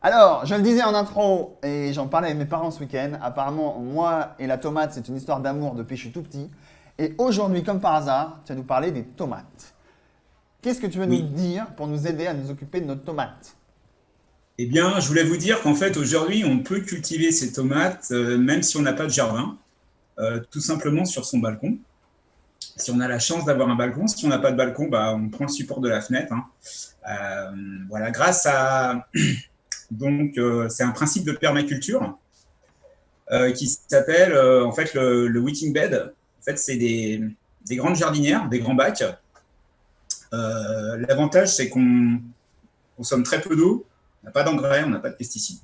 Alors, je le disais en intro et j'en parlais avec mes parents ce week-end. Apparemment, moi et la tomate, c'est une histoire d'amour depuis que je suis tout petit. Et aujourd'hui, comme par hasard, tu vas nous parler des tomates. Qu'est-ce que tu veux nous Oui. dire pour nous aider à nous occuper de notre tomate? Eh bien, je voulais vous dire qu'en fait, aujourd'hui, on peut cultiver ces tomates, même si on n'a pas de jardin, tout simplement sur son balcon. Si on a la chance d'avoir un balcon, si on n'a pas de balcon, bah, on prend le support de la fenêtre, hein. Voilà, grâce à c'est un principe de permaculture qui s'appelle en fait le wheating bed. En fait, c'est des grandes jardinières, des grands bacs. L'avantage, c'est qu'on consomme très peu d'eau, on n'a pas d'engrais, on n'a pas de pesticides.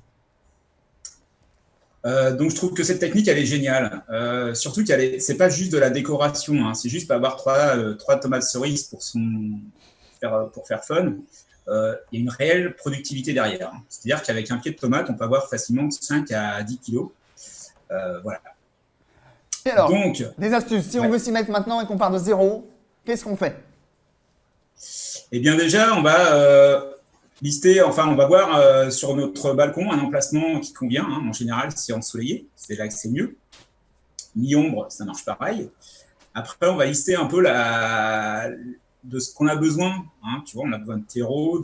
Donc je trouve que cette technique elle est géniale. Surtout qu'elle c'est pas juste de la décoration, hein. C'est juste pas avoir trois tomates cerises pour faire fun. Il y a une réelle productivité derrière. C'est-à-dire qu'avec un pied de tomate, on peut avoir facilement 5 à 10 kilos. Voilà. Et alors, Donc, des astuces. Si on ouais. veut s'y mettre maintenant et qu'on part de zéro, qu'est-ce qu'on fait? Eh bien déjà, on va lister, enfin on va voir sur notre balcon un emplacement qui convient, hein. En général, c'est ensoleillé, c'est là que c'est mieux. Mi-ombre, ça marche pareil. Après, on va lister un peu de ce qu'on a besoin, hein. Tu vois, on a besoin de terreau,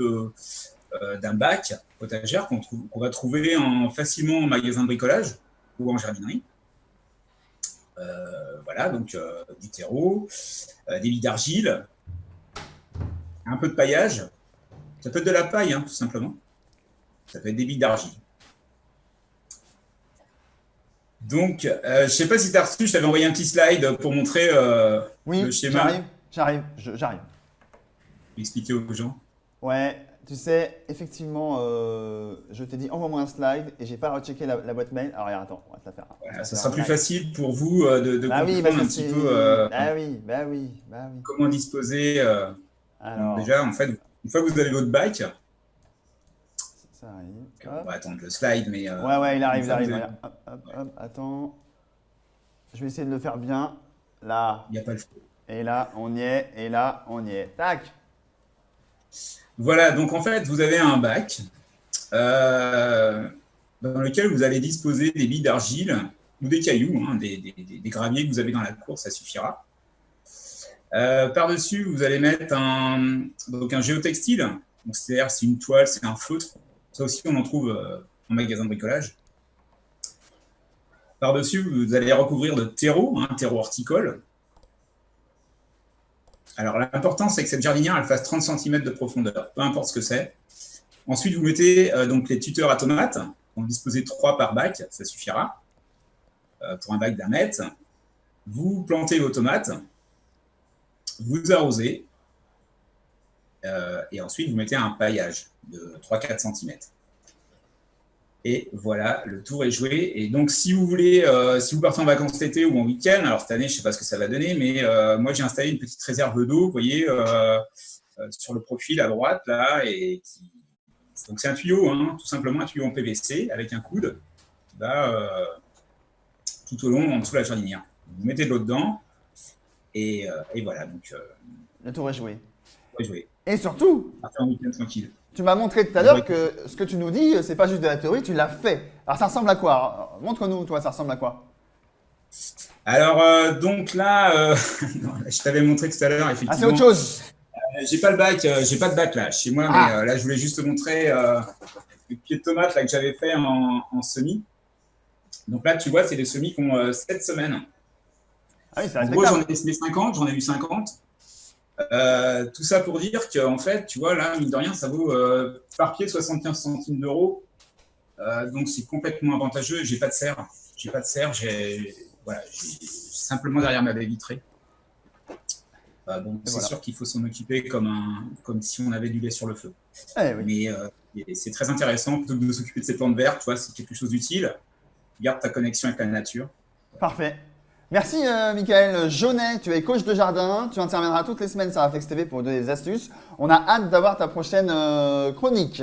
d'un bac potagère qu'on va trouver facilement en magasin de bricolage ou en jardinerie. Voilà, donc du terreau, des billes d'argile, un peu de paillage. Ça peut être de la paille, hein, tout simplement. Ça peut être des billes d'argile. Donc, je ne sais pas si tu as reçu, je t'avais envoyé un petit slide pour montrer le Oui, schéma, j'arrive. expliquer aux gens. Ouais, tu sais, effectivement, je t'ai dit envoie-moi un slide et j'ai pas rechecké la boîte mail. Alors, regarde, attends, on va te la faire. On va te Voilà, la ça faire sera en plus live. facile pour vous de Bah oui, parce comprendre que un petit c'est. peu Bah oui. comment disposer. Donc Alors, déjà, en fait, une fois que vous avez votre bac, ça arrive. on Hop. va attendre le slide, mais Ouais, il une arrive, il fois que vous arrive. avez, Regarde. Hop, attends. Je vais essayer de le faire bien. Là, il n'y a pas le feu. et là, on y est, et là, on y est. Tac! Voilà, donc en fait, vous avez un bac euh, dans lequel vous allez disposer des billes d'argile ou des cailloux, hein, des graviers que vous avez dans la cour, ça suffira. Par-dessus, vous allez mettre un géotextile. C'est-à-dire, c'est une toile, c'est un feutre. Ça aussi, on en trouve en magasin de bricolage. Par-dessus, vous allez recouvrir de terreau, hein, terreau horticole. Alors, l'important, c'est que cette jardinière, elle fasse 30 cm de profondeur, peu importe ce que c'est. Ensuite, vous mettez donc les tuteurs à tomates. On disposez 3 par bac, ça suffira, pour un bac d'1 mètre. Vous plantez vos tomates, vous arrosez, et ensuite, vous mettez un paillage de 3-4 cm. Et voilà, le tour est joué. Et donc, si vous voulez, si vous partez en vacances cet été ou en week-end, alors cette année, je ne sais pas ce que ça va donner, mais moi, j'ai installé une petite réserve d'eau, vous voyez, sur le profil à droite, là. Donc, c'est un tuyau, hein, tout simplement un tuyau en PVC avec un coude qui va tout au long, en dessous de la jardinière. Vous mettez de l'eau dedans, et voilà, donc, Le tour est joué. vous pouvez jouer. Et surtout, Partez en week-end tranquille. tu m'as montré tout à Je l'heure vois que ce que tu nous dis, c'est pas juste de la théorie, tu l'as fait. Alors, ça ressemble à quoi? Alors, montre-nous, toi, ça ressemble à quoi? Alors, donc là, je t'avais montré tout à l'heure, Ah, c'est autre effectivement. chose. J'ai pas le bac, j'ai pas de bac là chez moi, mais Ah, là je voulais juste te montrer le pied de tomate là que j'avais fait en semis. Donc là, tu vois, c'est des semis qui ont 7 semaines. ah oui, c'est En gros, j'en respectable. ai semé 50, j'en ai eu 50. Tout ça pour dire qu'en fait, tu vois, là, mine de rien, ça vaut par pied 75 centimes d'euros. Donc c'est complètement avantageux. J'ai pas de serre. J'ai pas de serre. Voilà, j'ai simplement derrière ma baie vitrée. Bon, Et c'est voilà. sûr qu'il faut s'en occuper comme si on avait du lait sur le feu. Eh oui. Mais c'est très intéressant, plutôt que de s'occuper de ces plantes vertes, tu vois, c'est quelque chose d'utile. Garde ta connexion avec la nature. Parfait. Merci, Michael Jaunet. Tu es coach de jardin. Tu interviendras toutes les semaines sur Aflex TV pour donner des astuces. On a hâte d'avoir ta prochaine chronique.